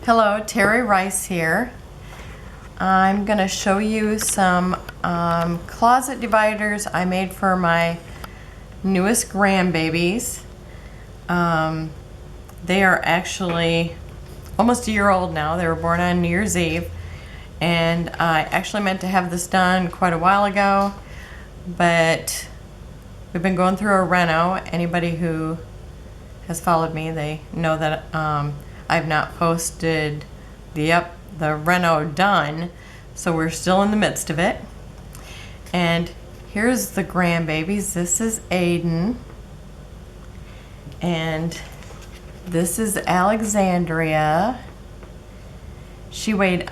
Hello, Terry Rice here. I'm going to show you some closet dividers I made for my newest grandbabies. They are actually almost a year old now. They were born on New Year's Eve, and I actually meant to have this done quite a while ago, but we've been going through a reno. Anybody who has followed me, they know that I've not posted the reno done, so we're still in the midst of it. And here's the grandbabies. This is Aiden, and this is Alexandria. She weighed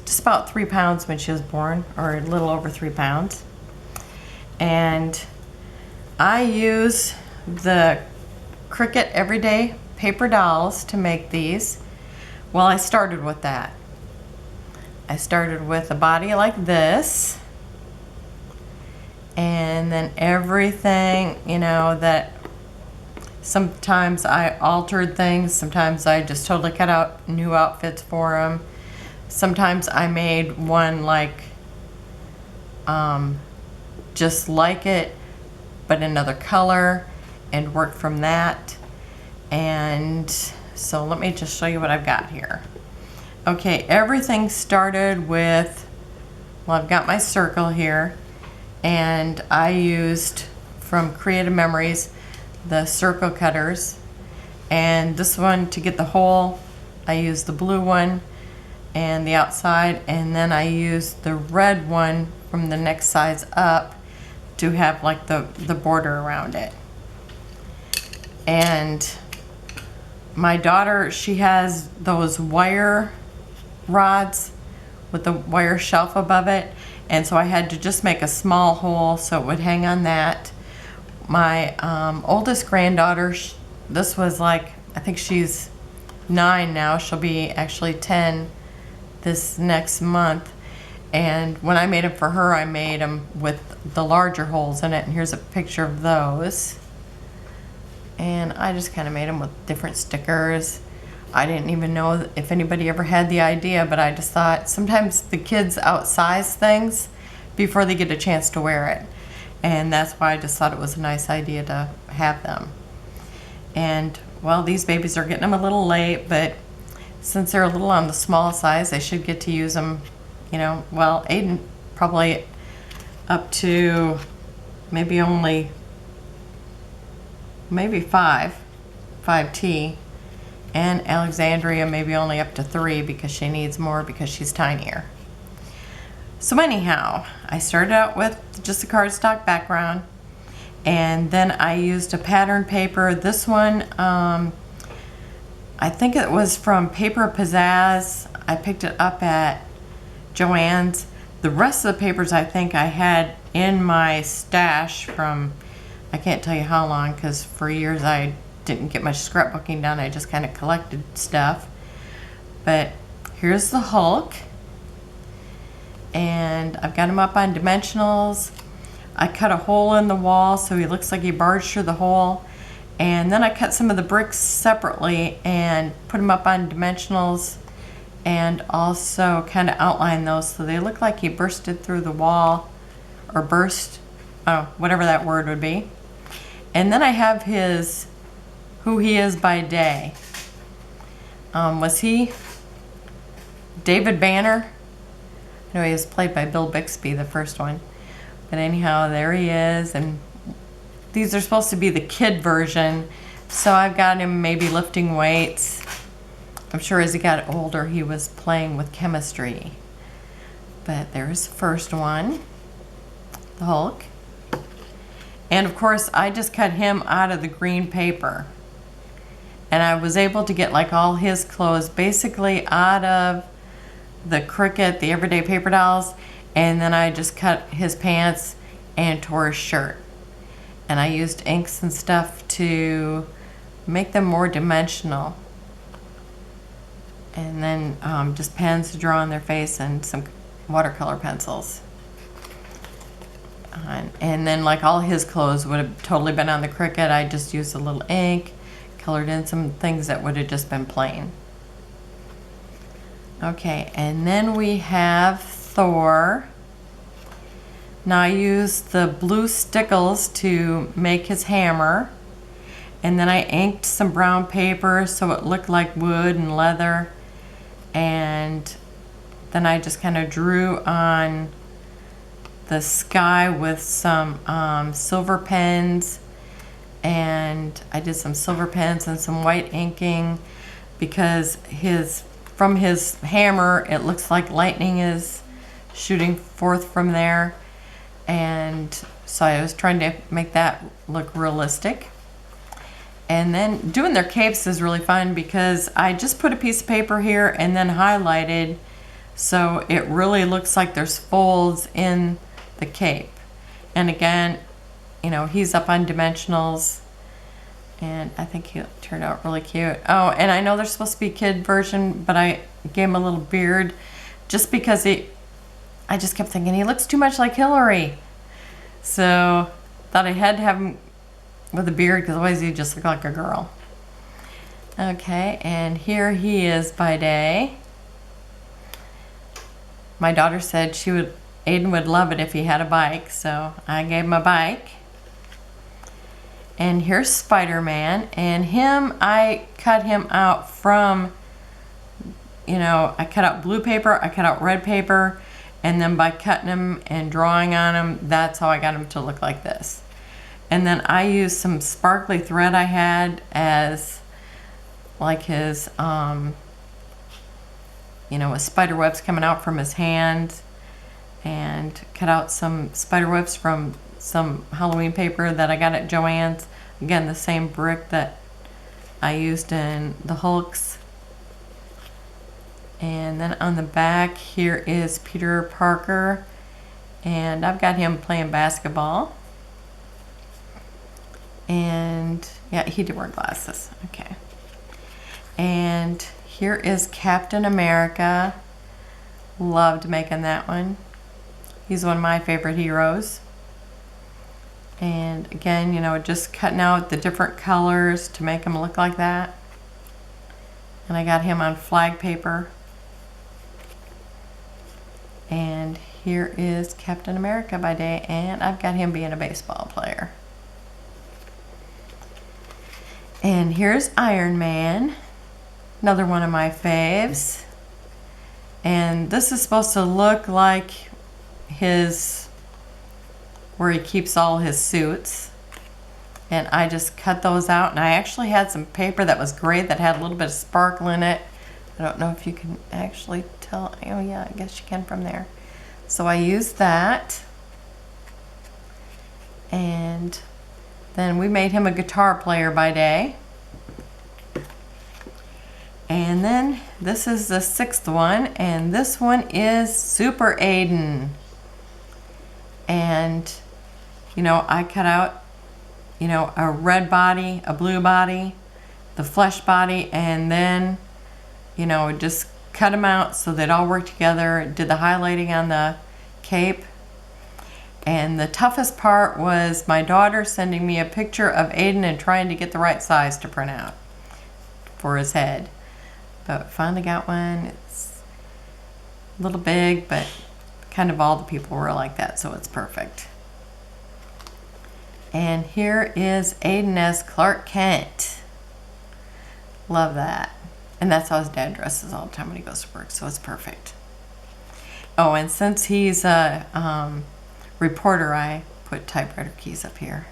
just about 3 pounds when she was born, or a little over 3 pounds. And I use the Cricut Everyday paper dolls to make these. Well, I started with that. I started with a body like this, and then everything, that sometimes I altered things, sometimes I just totally cut out new outfits for them. Sometimes I made one like just like it but another color and worked from that. And so let me just show you what I've got here. Okay, everything started with, well, I've got my circle here, and I used from Creative Memories the circle cutters, and this one to get the hole I used the blue one and the outside, and then I used the red one from the next size up to have like the border around it. And my daughter, she has those wire rods with the wire shelf above it, and so I had to just make a small hole so it would hang on that. My oldest granddaughter, this was like, I think she's 9 now. She'll be actually 10 this next month. And when I made them for her, I made them with the larger holes in it, and here's a picture of those. And I just kind of made them with different stickers. I didn't even know if anybody ever had the idea, but I just thought sometimes the kids outsize things before they get a chance to wear it. And that's why I just thought it was a nice idea to have them. And well, these babies are getting them a little late, but since they're a little on the small size, they should get to use them, well, Aiden probably up to maybe 5T, and Alexandria maybe only up to 3 because she needs more because she's tinier. So anyhow, I started out with just a cardstock background, and then I used a pattern paper. This one, I think it was from Paper Pizzazz. I picked it up at Joann's. The rest of the papers I think I had in my stash from, I can't tell you how long, because for years I didn't get much scrapbooking done. I just kind of collected stuff. But here's the Hulk, and I've got him up on dimensionals. I cut a hole in the wall so he looks like he barged through the hole, and then I cut some of the bricks separately and put them up on dimensionals, and also kind of outline those so they look like he bursted through the wall, or whatever that word would be. And then I have who he is by day. Was he David Banner? No, he was played by Bill Bixby, the first one. But anyhow, there he is, and these are supposed to be the kid version, so I've got him maybe lifting weights. I'm sure as he got older he was playing with chemistry. But there's the first one, the Hulk. And of course I just cut him out of the green paper, and I was able to get like all his clothes basically out of the Cricut, the Everyday Paper Dolls, and then I just cut his pants and tore his shirt. And I used inks and stuff to make them more dimensional. And then just pens to draw on their face and some watercolor pencils. And then like all his clothes would have totally been on the Cricut. I just used a little ink, colored in some things that would have just been plain. Okay, and then we have Thor. Now I used the blue stickles to make his hammer. And then I inked some brown paper so it looked like wood and leather. And then I just kind of drew on the sky with some silver pens. And I did some silver pens and some white inking because from his hammer it looks like lightning is shooting forth from there. And so I was trying to make that look realistic. And then doing their capes is really fun because I just put a piece of paper here and then highlighted so it really looks like there's folds in the cape. And again, you know, he's up on dimensionals and I think he turned out really cute. Oh, and I know there's supposed to be a kid version, but I gave him a little beard just because I just kept thinking he looks too much like Hillary. So thought I had to have him with a beard because otherwise he'd just look like a girl. Okay, and here he is by day. My daughter said Aiden would love it if he had a bike, so I gave him a bike. And here's Spider-Man, and I cut him out from, you know, I cut out blue paper, I cut out red paper, and then by cutting him and drawing on him, that's how I got him to look like this. And then I used some sparkly thread I had as like his, you know, with spider webs coming out from his hand, and cut out some spider webs from some Halloween paper that I got at Joann's. Again, the same brick that I used in the Hulks. And then on the back here is Peter Parker, and I've got him playing basketball. And yeah, he did wear glasses. Okay. And here is Captain America. Loved making that one. He's one of my favorite heroes. And again, you know, just cutting out the different colors to make him look like that. And I got him on flag paper. And here is Captain America by day, and I've got him being a baseball player. And here's Iron Man, another one of my faves. And this is supposed to look like where he keeps all his suits. And I just cut those out, and I actually had some paper that was gray that had a little bit of sparkle in it. I don't know if you can actually tell. Oh yeah, I guess you can from there. So I used that. And then we made him a guitar player by day. And then this is the 6th one, and this one is Super Aiden. And, you know, I cut out, you know, a red body, a blue body, the flesh body, and then, you know, just cut them out so they'd all work together. Did the highlighting on the cape. And the toughest part was my daughter sending me a picture of Aiden and trying to get the right size to print out for his head. But finally got one. It's a little big, but kind of all the people were like that, so it's perfect. And here is Aiden as Clark Kent. Love that. And that's how his dad dresses all the time when he goes to work, so it's perfect. Oh, and since he's a reporter, I put typewriter keys up here.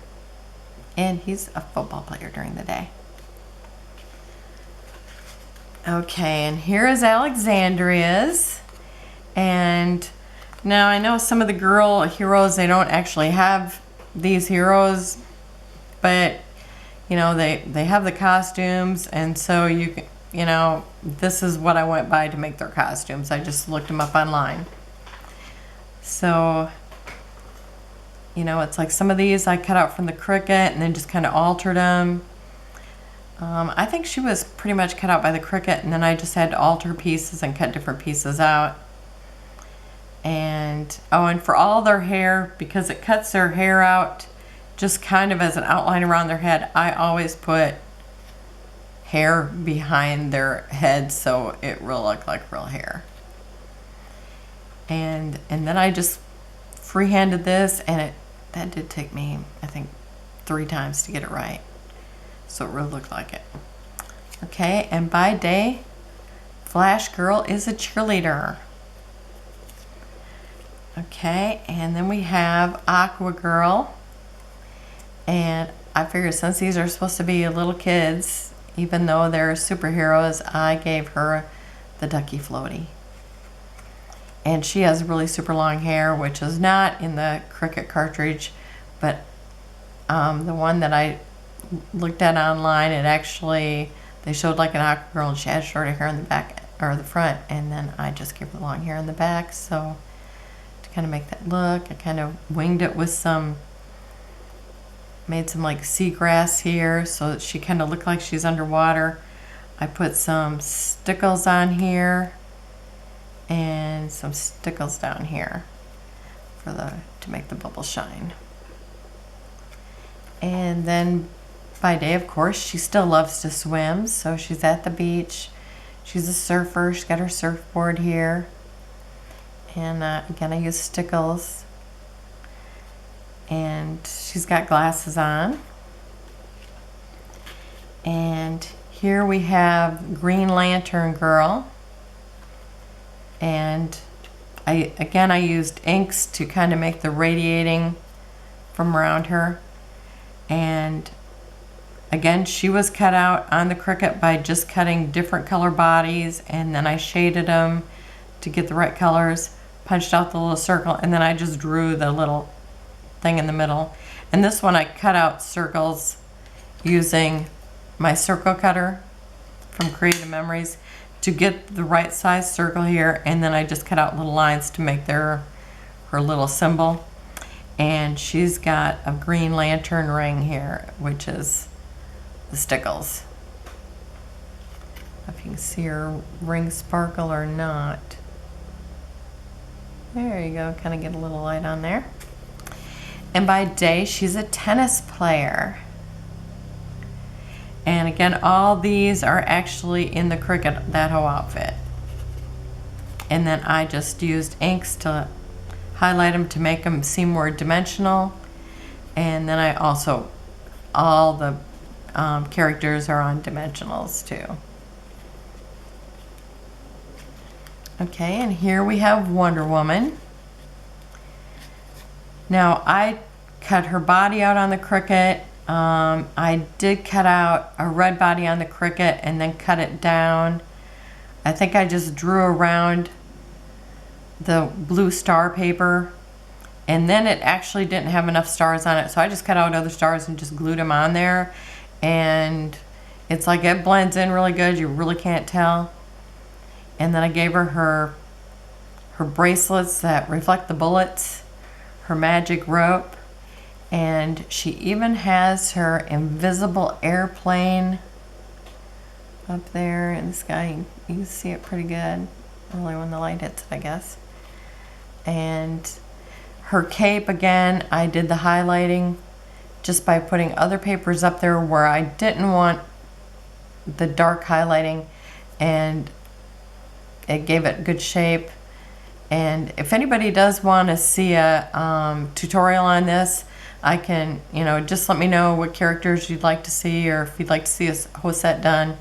And he's a football player during the day. Okay, and here is Alexandria's. And now I know some of the girl heroes, they don't actually have these heroes, but you know, they have the costumes, and so you know, this is what I went by to make their costumes. I just looked them up online. So, you know, it's like some of these I cut out from the Cricut and then just kind of altered them. I think she was pretty much cut out by the Cricut, and then I just had to alter pieces and cut different pieces out. And, oh, and for all their hair, because it cuts their hair out just kind of as an outline around their head, I always put hair behind their head, so it will look like real hair. And then I just freehanded this, and that did take me, I think, 3 times to get it right. So it really looked like it. Okay, and by day, Flash Girl is a cheerleader. Okay, and then we have Aqua Girl. And I figured since these are supposed to be little kids, even though they're superheroes, I gave her the Ducky Floaty. And she has really super long hair, which is not in the Cricut cartridge, but the one that I looked at online, it actually, they showed like an Aqua Girl and she had shorter hair in the back or the front, and then I just gave her long hair in the back. So to kind of make that look, I kind of winged it with made some like seagrass here so that she kind of looked like she's underwater. I put some stickles on here and some stickles down here to make the bubble shine. And then by day, of course, she still loves to swim, so she's at the beach. She's a surfer. She's got her surfboard here. And again, I use stickles. And she's got glasses on. And here we have Green Lantern Girl. And I used inks to kind of make the radiating from around her. And again, she was cut out on the Cricut by just cutting different color bodies, and then I shaded them to get the right colors, punched out the little circle, and then I just drew the little thing in the middle. And this one I cut out circles using my circle cutter from Creative Memories to get the right size circle here, and then I just cut out little lines to make her little symbol. And she's got a Green Lantern ring here, which is the stickles. If you can see her ring sparkle or not. There you go, kind of get a little light on there. And by day, she's a tennis player. And again, all these are actually in the Cricut, that whole outfit. And then I just used inks to highlight them to make them seem more dimensional. And then I also, all the characters are on dimensionals too. Okay, and here we have Wonder Woman. Now I cut her body out on the Cricut. I did cut out a red body on the Cricut and then cut it down. I think I just drew around the blue star paper, and then it actually didn't have enough stars on it, so I just cut out other stars and just glued them on there, and it's like it blends in really good. You really can't tell. And then I gave her her bracelets that reflect the bullets, her magic rope, and she even has her invisible airplane up there in the sky. You can see it pretty good, really, when the light hits it, I guess. And her cape, again, I did the highlighting just by putting other papers up there where I didn't want the dark highlighting, and it gave it good shape. And if anybody does want to see a tutorial on this, I can, just let me know what characters you'd like to see, or if you'd like to see a whole set done.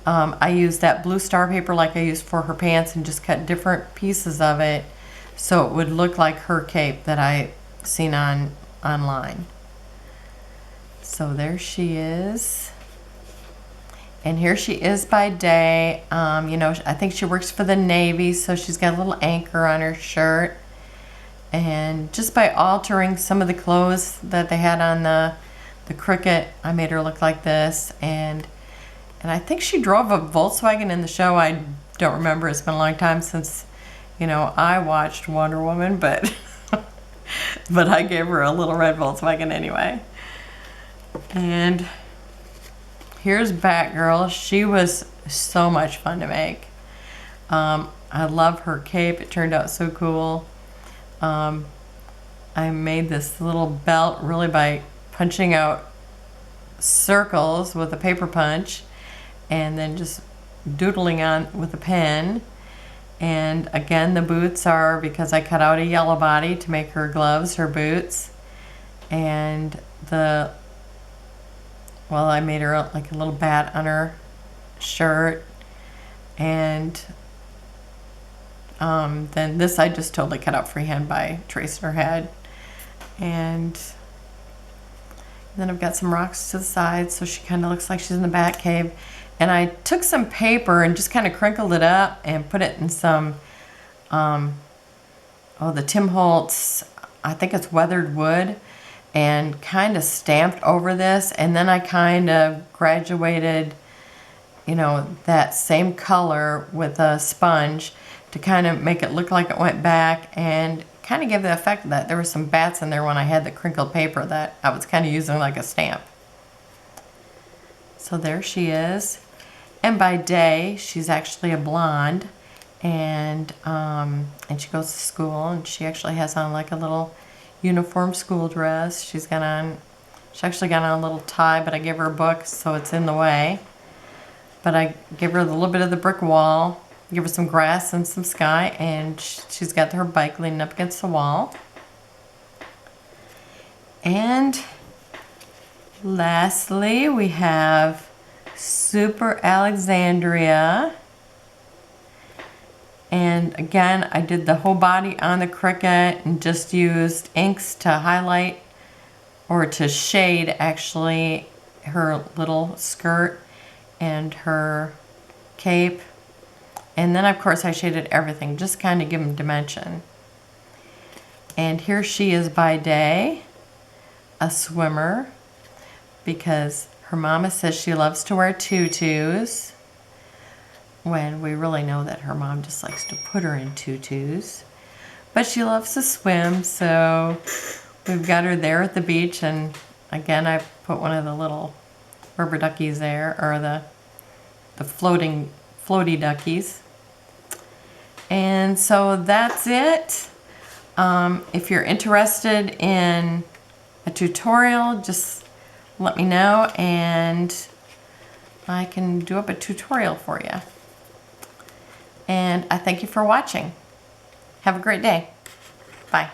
I used that blue star paper like I used for her pants and just cut different pieces of it so it would look like her cape that I seen online. So there she is. And here she is by day. I think she works for the Navy, so she's got a little anchor on her shirt. And just by altering some of the clothes that they had on the Cricut, I made her look like this. And I think she drove a Volkswagen in the show. I don't remember. It's been a long time since, I watched Wonder Woman, but but I gave her a little red Volkswagen anyway. And here's Batgirl. She was so much fun to make. I love her cape. It turned out so cool. I made this little belt really by punching out circles with a paper punch, and then just doodling on with a pen. And again, the boots are because I cut out a yellow body to make her gloves, her boots. And well, I made her like a little bat on her shirt. And then this I just totally cut out freehand by tracing her head. And then I've got some rocks to the side, so she kind of looks like she's in the bat cave. And I took some paper and just kind of crinkled it up and put it in some, the Tim Holtz, I think it's weathered wood, and kind of stamped over this. And then I kind of graduated, that same color with a sponge to kind of make it look like it went back and kind of give the effect that there were some bats in there when I had the crinkled paper that I was kind of using like a stamp. So there she is. And by day, she's actually a blonde, and she goes to school, and she actually has on like a little uniform school dress. She actually got on a little tie, but I gave her a book, so it's in the way. But I give her a little bit of the brick wall, give her some grass and some sky, and she's got her bike leaning up against the wall. And lastly, we have Super Alexandria. And again, I did the whole body on the Cricut and just used inks to highlight or to shade actually her little skirt and her cape. And then of course I shaded everything, just kind of give them dimension. And here she is by day, a swimmer, because her mama says she loves to wear tutus, when we really know that her mom just likes to put her in tutus. But she loves to swim, so we've got her there at the beach. And again, I put one of the little rubber duckies there, or the floaty duckies. And so that's it. If you're interested in a tutorial, just let me know and I can do up a tutorial for you. And I thank you for watching. Have a great day. Bye.